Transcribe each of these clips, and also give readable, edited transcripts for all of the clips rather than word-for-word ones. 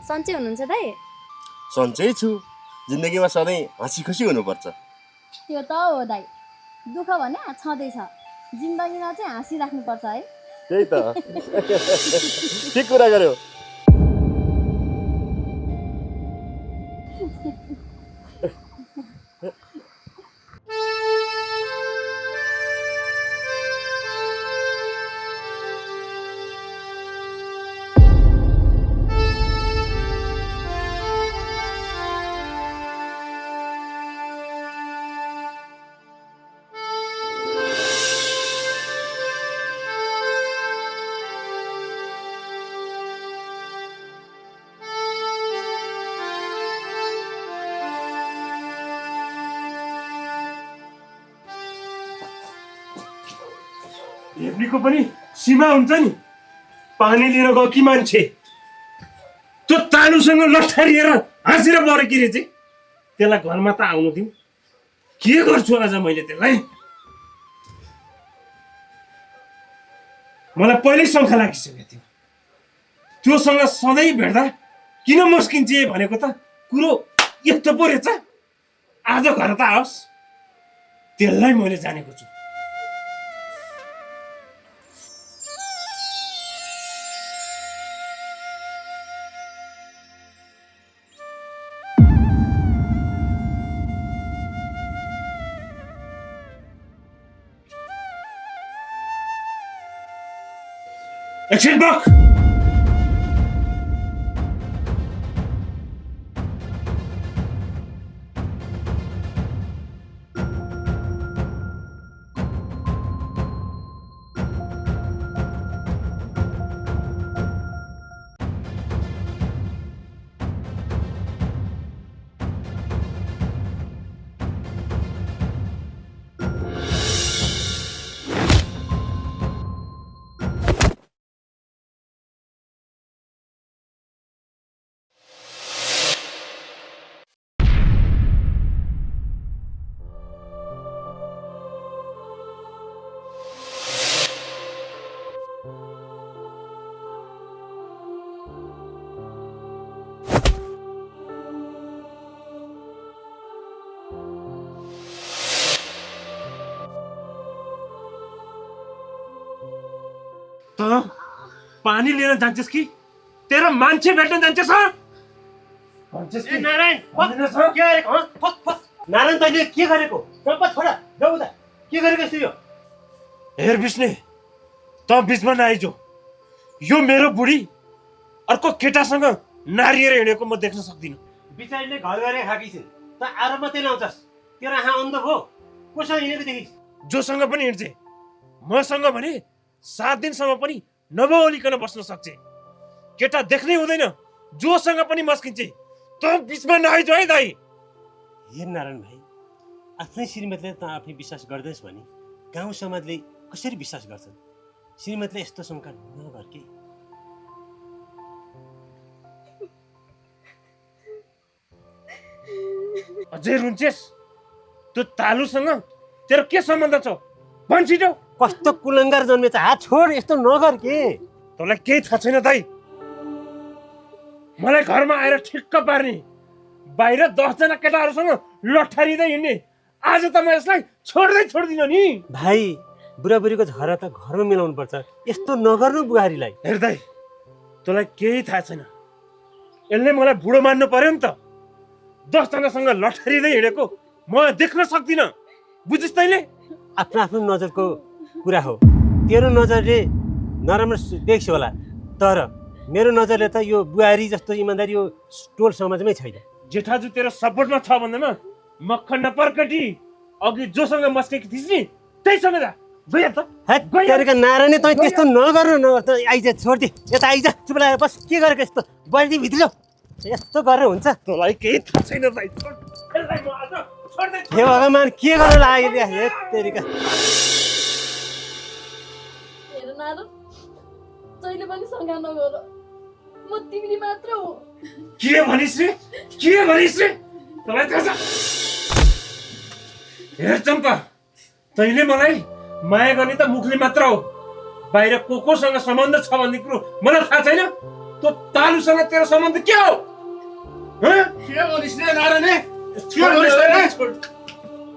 सन्चै हुनुहुन्छ दाइ? सन्चै छु। जिन्दगीमा सधैँ हाँसी खुसी हुनुपर्छ। त्यो त हो दाइ, दुःख भने छँदैछ, जिन्दगीमा चाहिँ हाँसिराख्नुपर्छ है। त्यही त ठिक कुरा गर्यो। हेर्नेको पनि सीमा हुन्छ नि। पानी लिन गयो कि मान्छे त्यो तालुसँग लट्ठरिएर हाँसेर मऱ्यो कि रे चाहिँ। त्यसलाई घरमा त आउनु दिउँ, के गर्छु आज मैले त्यसलाई। मलाई पहिल्यै शङ्का लागिसकेको थियो, त्योसँग सधैँ भेट्दा किन मस्किन्छे भनेको त कुरो यस्तो पो रहेछ। आज घर त आओस्, त्यसलाई मैले जानेको छु। एकछिन बक। त पानी लिन जान्छस् कि तेरो मान्छे भेट्न जान्छस्? नारायण के गरेको? नारायण तैँले के गरेको? चम्पा छोडा जाऊ त, के गरेको यस्तो यो? हेर विष्णु, त बिचमा नआइजो। यो मेरो बुढी अर्को केटासँग नारिएर हिँडेको म देख्न सक्दिनँ। बिचारीले घर गरे खाकी छिन्, त आरोप मात्रै लाउँछस्। तेरो आँखा अन्ध भयो, कोसँग हिँडेको देखिस्? जोसँग पनि हिँड्छे, मसँग भने 7 दिनसम्म पनि नबोलिकन बस्न सक्छ। केटा देख्नै हुँदैन, जोसँग पनि मस्किन्छे। त बिचमा नआइजो है दाइ। हेर नारायण भाइ, आफ्नै श्रीमतीले त आफै विश्वास गर्दैछ भने गाउँ समाजले कसरी विश्वास गर्छन्? श्रीमतीले यस्तो शङ्का नगर के। अझै रुन्छेस? त्यो तालुसँग तेरो के सम्बन्ध छ? भन् छिटो। कस्तो कुलङ्गार जन्मेछ, हात छोड, यस्तो नगर के। तँलाई केही थाहा छैन दाइ। मलाई घरमा आएर ठिक्क पार्ने, बाहिर 10 जना केटाहरूसँग लट्ठरिँदै हिँड्ने, आज त म यसलाई छोड्दिनँ नि। भाइ, बुढाबुढीको झगडा त घरमा मिलाउनु पर्छ, यस्तो नगर्नु बुहारीलाई। हेर दाइ, तँलाई केही थाहा छैन। यसले मलाई बुढो मान्नु पर्यो नि त। 10 जनासँग लट्ठरिँदै हिँडेको म देख्न सक्दिनँ, बुझिस् तैँले? आफ्नो आफ्नो नजरको कुरा हो। तेरो नजरले नराम्रो देख्छ होला, तर मेरो नजरले त यो बुहारी जस्तो इमान्दारी यो टोल समाजमै छैन। जेठाजु तेरो सपोर्टमा छ भन्दैमा मक्खन नपर्कटी अघि जोसँग मस्केकी थिइस् नि, त्यहीसँग जा। गयो त। तेरोका नारायण, तँ त्यस्तो नगर्नु न। आइज, छोड्दे, यता आइज, चुप लागेर बस। के गरेको यस्तो? बढी भित्र यस्तो गरेर हुन्छ? तँलाई केही थाहा छैन दाइ। हे भगवान्, के गर्न लाग्यो? हे तेरिका। हेर नारायण, तैँले पनि शङ्का नगर, म तिमी मात्र हो। के भनिस् रे? तँलाई थाहा छ? हेर चम्पा, तैँले मलाई माया गर्ने त मुखले मात्र हो, बाहिर कोसँग सम्बन्ध छ भन्ने कुरो मलाई थाहा छैन। त त्यो तालुसँग तेरो सम्बन्ध के हो? हँ? के भनिस् रे नारायणे? के भनिस् रे?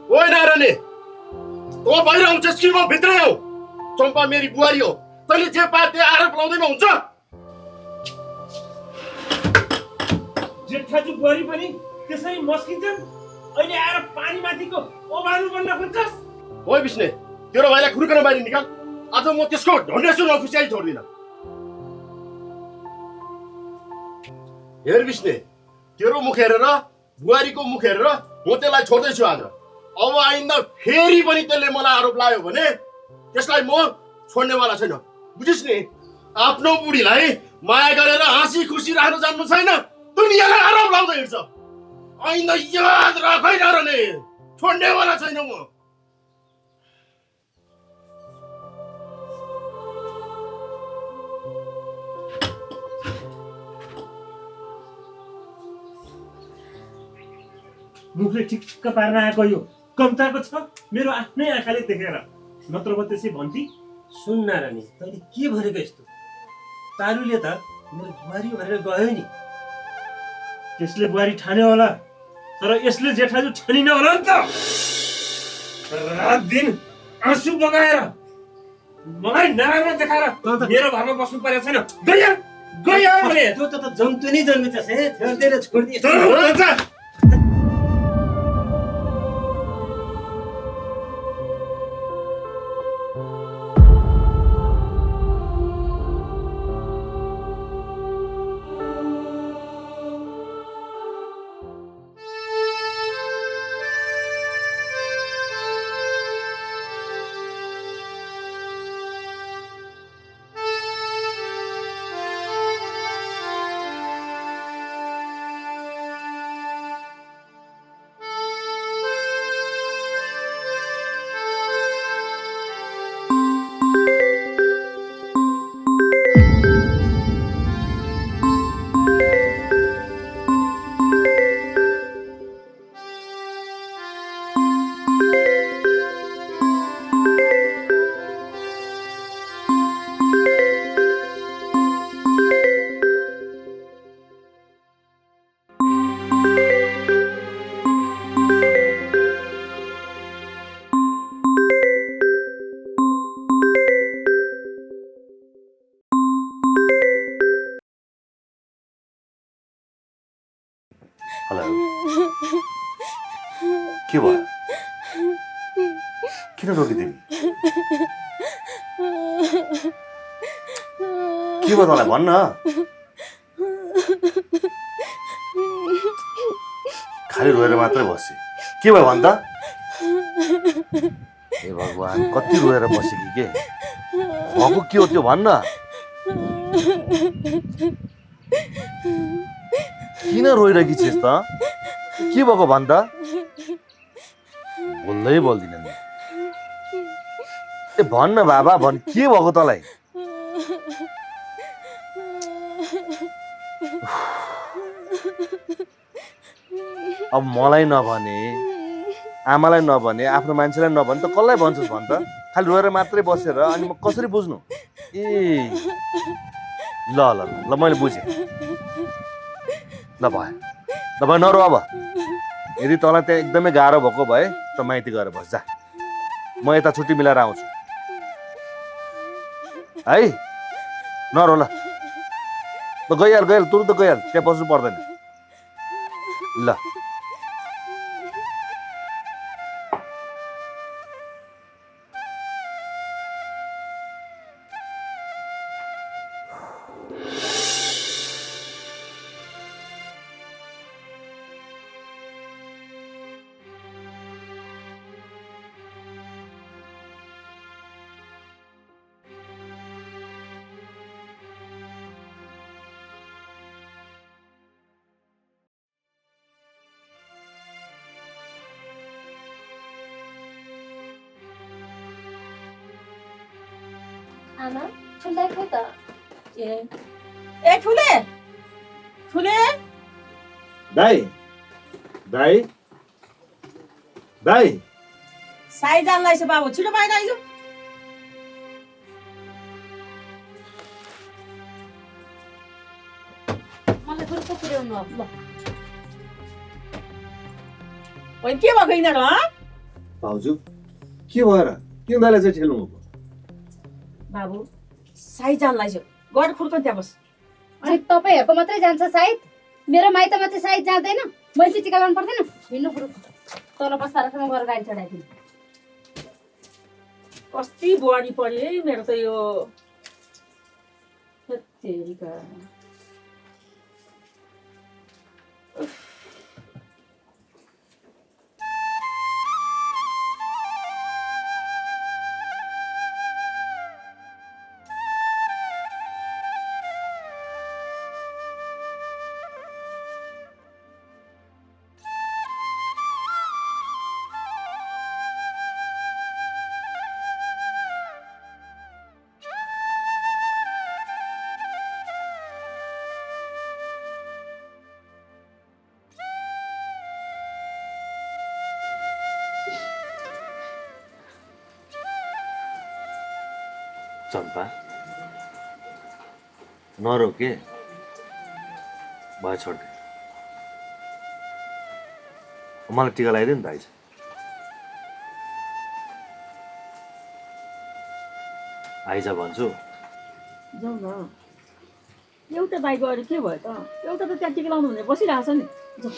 ओइ नारायणे, तँ बाहिर आउँछस् कि म भित्रै आऊ? चम्पा मेरी बुहारी हो, तैँले जे पाए त्यो आरोप लाउँदैमा हुन्छ? जेठाजु बुहारी पनि त्यसै मस्किन्छन्, अहिले आएर पानी माथिको ओभानो बन्न खोज्छस्? ओइ विष्णु, तेरो भाइलाई खुर्कन बाहिर निकाल। आज म त्यसको ढन्डेसु नखुसियाइ छोड्दिनँ। हेर विष्णु, तेरो मुख हेरेर बुहारीको मुख हेरेर म त्यसलाई छोड्दैछु आज। अब आइन्दा फेरि पनि त्यसले मलाई आरोप लायो भने त्यसलाई म छोड्नेवाला छैन, बुझिस् नि? आफ्नो बुढीलाई माया गरेर हाँसी खुसी राख्न जान्नु छैन, दुनियाँलाई आरोप लाउँदै हिँड्छ। आइन्दा याद राख है नारायणे, छोड्नेवाला छैन म। मुखले ठिक्क पार्न आएको यो कम्ताको छ मेरो आफ्नै आँखाले देखेर, नत्र म त्यसै भन्थे? सुन नारायणी, तैँले के भनेको यस्तो? तारुले त मेरो बुहारी भनेर गयो नि। त्यसले बुहारी ठान्यो होला, तर यसले जेठाजु ठानिन होला नि त। रात दिन आँसु बगाएर मलाई नराम्रो देखाएर मेरो घरमा बस्नु परेको छैन। गयो गयो भने त्यो त जन्तु नै जन्मिँदैछ है, फेर्दैन छोडिदिए। हेलो, के भयो? किन रोकी तिमी? के भयो तँलाई भन्न? खालि रोएर मात्रै बसे। के भयो भन् त? हे भगवान्, कति रोएर बसे कि के? भएको के हो त्यो भन्न? किन रोइरहेकी छिस् त? के भएको भन् त? बोल्दै बोल्दिन नि। ए भन्न बाबा, भन्, के भएको तँलाई? अब मलाई नभने, आमालाई नभने, आफ्नो मान्छेलाई नभने त कसलाई भन्छस् भन् त? खालि रोएर मात्रै बसेर अनि म कसरी बुझ्नु? ए ल ल ल मैले बुझेँ। ल भयो, ल भयो, नरो अब। यदि तँलाई त्यहाँ एकदमै गाह्रो भएको भए त माइती गएर बस जा, म यता छुट्टी मिलाएर आउँछु है। नरो ल, गइहाल गइहाल, तुरुन्त गइहाल, त्यहाँ बस्नु पर्दैन ल। आमा ठुलै खै त ए ठुले ठुले दाइ दाइ दाइ साई जानलाई छ बाबु, छिटो बाहिर आइज। जस्तो पुर्याउनु अब ल होइन के भएको यिनीहरू भाउजू के भएर के उनीहरूलाई चाहिँ ठेल्नु भएको बाबु साई जानलाई चाहिँ गएर खुर्कन त्यहाँ बस अनि तपाईँहरूको मात्रै जान्छ सायद मेरो माइतमा चाहिँ सायद जाँदैन मैले चाहिँ टिका लाउनु पर्दैन हिँड्नु पुरो तल बस्तारासँग गएर गाडी चढाइदिनु कति बुहारी पऱ्यो है मेरो त यो तेरिका चम्पा नरो के भयो छोड्दे मलाई टिका लगाइदियो नि त आइज आइज भन्छु जाउँ न एउटा दाइ गएर के भयो त एउटा त त्यहाँ टिका लाउनु भने बसिरहेको छ नि जाउँ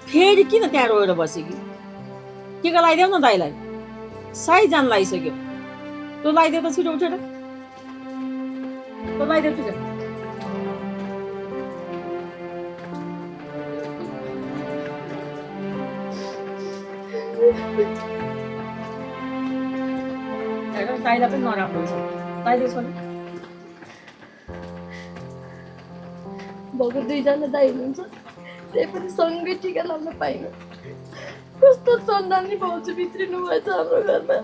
फेरि किन त्यहाँ रोएर बस्यो कि टिका लगाइदेऊ न दाइलाई साई जान लगाइसक्यो तँ लगाइदेऊ त छिटो उठेर तँ लगाइदेऊ छिटो दाइलाई पनि नराम्रो छ लगाइदेऊ छोरी भएको दुईजना दाइ हुनुहुन्छ त्यही पनि सँगै टिका लाउन पाइनँ कस्तो सन्तानी भाउजू भित्रिनु भएछ हाम्रो घरमा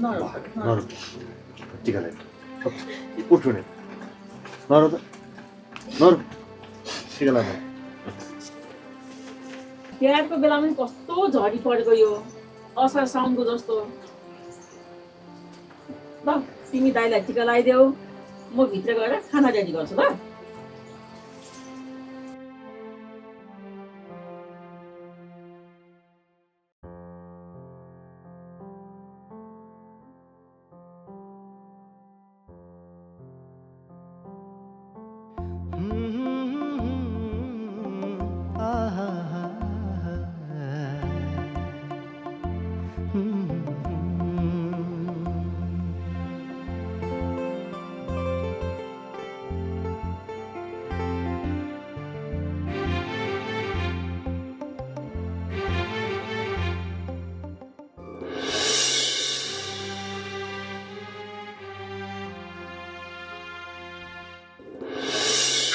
नरो टिका लगाइदियो उठ्नु नि नरो त नरो टिका लगाइदियो बिहाको बेलामा पनि कस्तो झरी परेको यो असार साउनको जस्तो ल तिमी दाइलाई टिका लगाइदेऊ म भित्र गएर खाना रेडी गर्छु ल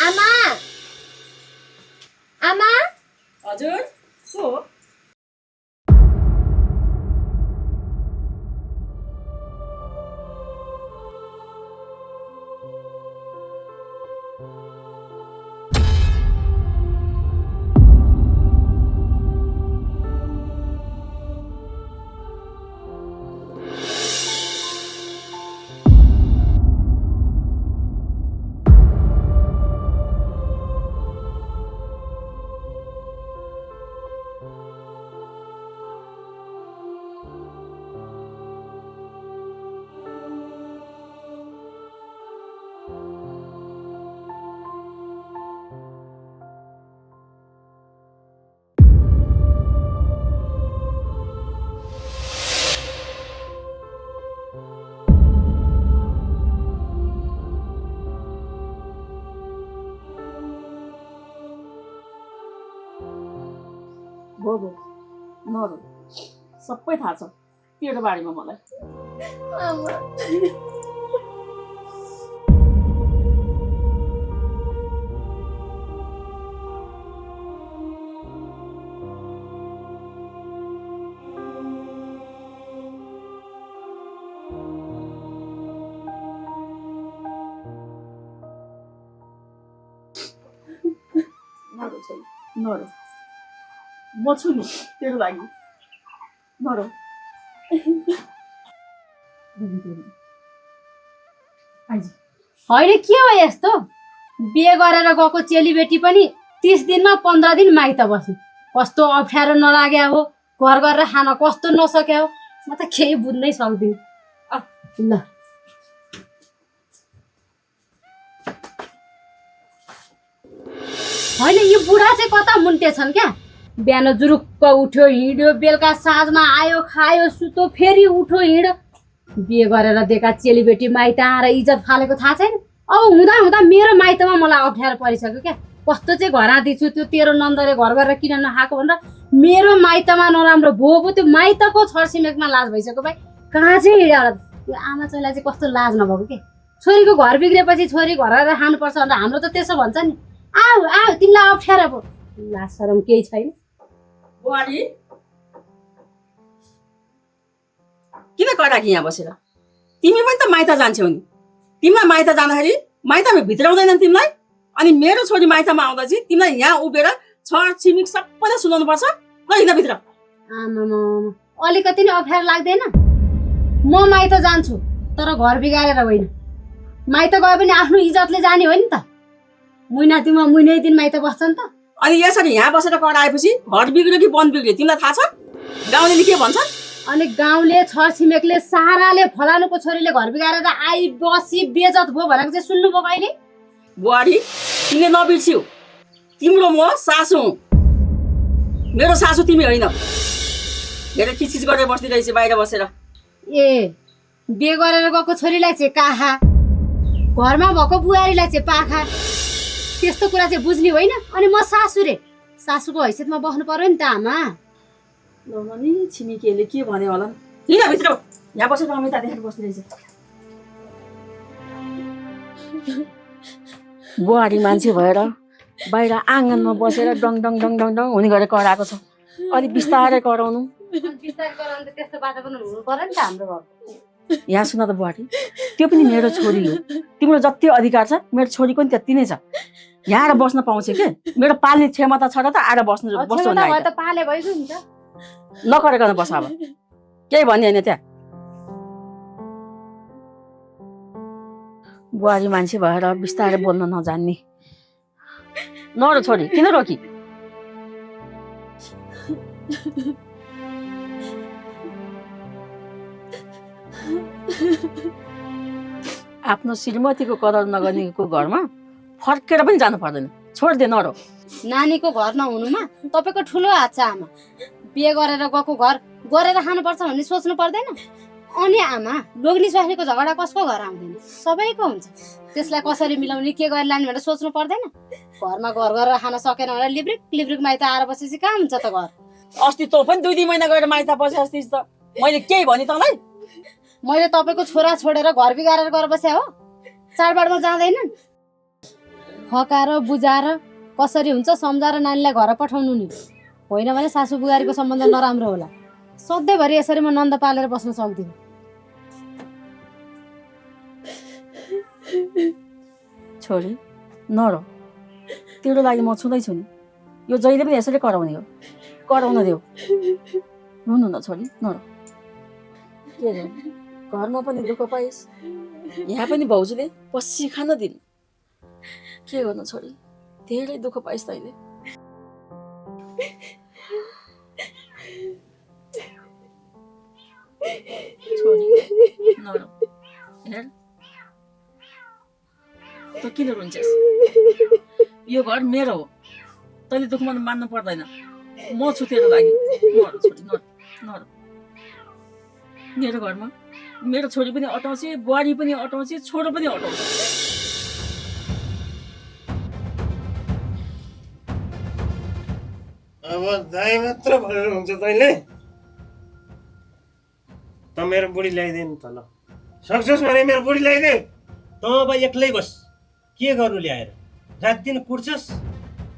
आमा आमा हजुर को भो नरो सबै थाहा छ तेरो बारेमा मलाई। आमा नरो छोरी नरो म छु नि तेरो लागि नरो। होइन के हो यस्तो बिहे गरेर गएको चेलीबेटी पनि 30 दिनमा 15 दिन माइत बस्नु कस्तो अप्ठ्यारो नलाग्या हो घर गरेर खान कस्तो नसक्या हो म त केही बुझ्नै सक्दिनँ। ल होइन यो बुढा चाहिँ कता मुन्टेछन् क्या बिहान जुरुक्क उठ्यो हिँड्यो बेलुका साँझमा आयो खायो सुत्यो फेरि उठ्यो हिँड्यो बिहे गरेर दिएका चेलीबेटी माइत आएर इज्जत फालेको थाहा छैन। अब हुँदा हुँदा मेरो माइतमा मलाई अप्ठ्यारो परिसक्यो क्या कस्तो चाहिँ घर आँदिछु त्यो तेरो नन्दले घर गरेर किन नखाएको भनेर मेरो माइतमा नराम्रो भो त्यो माइतको छरछिमेकमा लाज भइसक्यो भाइ कहाँ चाहिँ हिँड्यो होला त्यो आमा चाहिँलाई चाहिँ कस्तो लाज नभएको के छोरीको घर बिग्रेपछि छोरी घर गरेर खानुपर्छ भनेर हाम्रो त त्यसो भन्छ नि। आऊ आऊ तिमीलाई अप्ठ्यारो भयो लाज शरम केही छैन। बुहारी किन कराकी यहाँ बसेर तिमी पनि त माइत जान्छौ नि तिमीलाई माइत जाँदाखेरि माइतमा भित्राउँदैनन् तिमीलाई अनि मेरो छोरी माइतमा आउँदा चाहिँ तिमीलाई यहाँ उभिएर छर छिमेक सबैलाई सुनाउनु पर्छ ल हिँड भित्र। आमामा अलिकति नै अप्ठ्यारो लाग्दैन म माइत जान्छु तर घर बिगारेर होइन माइत गए पनि आफ्नो इज्जतले जाने हो नि त महिना महिनै दिन माइत बस्छ नि त। अनि यसरी यहाँ बसेर कराएपछि घर बिग्रियो कि वन बिग्रियो तिमीलाई थाहा छ गाउँले के भन्छन् अनि गाउँले छरछिमेकले साराले फलानुको छोरीले घर बिगारेर आई बसी बेजत भयो भनेको चाहिँ सुन्नुभयो कहिले? बुहारी तिमीले नबिर्स्यौ तिम्रो म सासु हुँ मेरो सासु तिमी होइन। धेरै खिचखिच गरेर बस्दिरहेछ बाहिर बसेर। ए बिहे गरेर गएको छोरीलाई चाहिँ काखा घरमा भएको बुहारीलाई चाहिँ पाखा त्यस्तो कुरा चाहिँ बुझ्ने होइन। अनि म सासु रे सासुको हैसियतमा बस्नु पर्यो नि त आमा। नि छिमेकीहरूले के भन्यो होला हिँड भित्र यहाँ बसेर अमिता देखेर बस्दिरहेछ। बुहारी मान्छे भएर बाहिर आँगनमा बसेर डङ डङ डङ डङ डङ हुने गरेर कराएको छ अलिक बिस्तारै कराउनु। बिस्तारै गराउनु त त्यस्तो बाटो पनि हुनु पर्यो नि त हाम्रो घर। यहाँ सुन त बुहारी त्यो पनि मेरो छोरी हो तिम्रो जति अधिकार छ मेरो छोरीको नि त्यति नै छ। यहाँ आएर बस्न पाउँछ के मेरो पाल्ने क्षमता छ र त आएर बस्नु त पाले भइगयो नि त नकरेकन बस अब केही भन्ने होइन त्यहाँ। बुहारी मान्छे भएर बिस्तारै बोल्न नजान्ने नरो छोरी किन रोकी? आफ्नो श्रीमतीको कदर नगर्नेको घरमा फर्केर पनि जानु पर्दैन छोडिदे नरो। नानीको घर नहुनुमा तपाईँको ठुलो हात छ आमा। बिहे गरेर गएको घर गरेर खानुपर्छ भन्ने सोच्नु पर्दैन। अनि आमा लोग्ने स्वास्नीको झगडा कसको घर आउँदैन सबैको हुन्छ त्यसलाई कसरी मिलाउने के गरेर लाने भनेर सोच्नु पर्दैन। घरमा घर गरेर खान सकेन भनेर लिब्रिक लिब्रिक माइत आएर बसेपछि कहाँ हुन्छ त घर। अस्ति तँ पनि 2 महिना गएर माइत बसे अस्ति त मैले केही भने तँलाई? मैले तपाईँको छोरा छोडेर घर बिगारेर गएर बसे हो चाडबाडमा जाँदैनन् फकाएर बुझाएर कसरी हुन्छ सम्झाएर नानीलाई घर पठाउनु नि होइन भने सासू बुहारीको सम्बन्ध नराम्रो होला। सधैँभरि यसरी म नन्द पालेर बस्न सक्दिनँ। छोरी नरो तेरो लागि म छुँदैछु नि यो जहिले पनि यसरी कराउने हो कराउन देऊ। रुनु न छोरी नरो के रे घरमा पनि दुःख पाइस् यहाँ पनि भाउजूले पसी खान दिनु के गर्नु छोरी धेरै दुःख पाइस् तैँले। छोरी नरो हेर त किन रुन्छस् यो घर मेरो हो तैँले दुःख मान्नु पर्दैन म छु तेरो लागि। नरो छोरी नरो नरो मेरो घरमा मेरो छोरी पनि अटाउँछ बुहारी पनि अटाउँछ छोरो पनि अटाउँछ। अब दाइ मात्र भनेर हुन्छ तैँले त मेरो बुढी ल्याइदे नि त ल सक्छस् भने मेरो बुढी ल्याइदे त अब एक्लै बस के गर्नु ल्याएर रात दिन कुट्छस्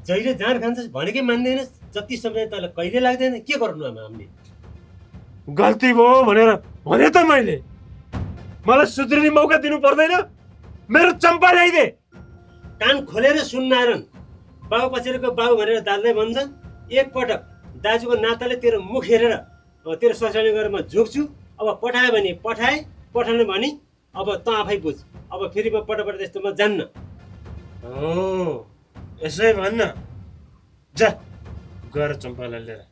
जहिले जाँड खान्छस् भनेकै मान्दैनस् जति समय तँलाई कहिले लाग्दैन के गर्नु अब हामीले गल्ती भयो भनेर भने त मैले मलाई सुध्रिने मौका दिनु पर्दैन मेरो चम्पा ल्याइदे कान खोलेर सुन्नारन् बाउ पछाडिको बाउ भनेर दाजुलाई भन्छन् एकपटक दाजुको नाताले तेरो मुख हेरेर तेरो ससाउने गरेर म झुक्छु अब पठायो भने पठाए पठाउनु भने अब त आफै बुझ अब फेरि म पटपट त्यस्तो म जान्न यसै भन्न जा गएर चम्पालाई लिएर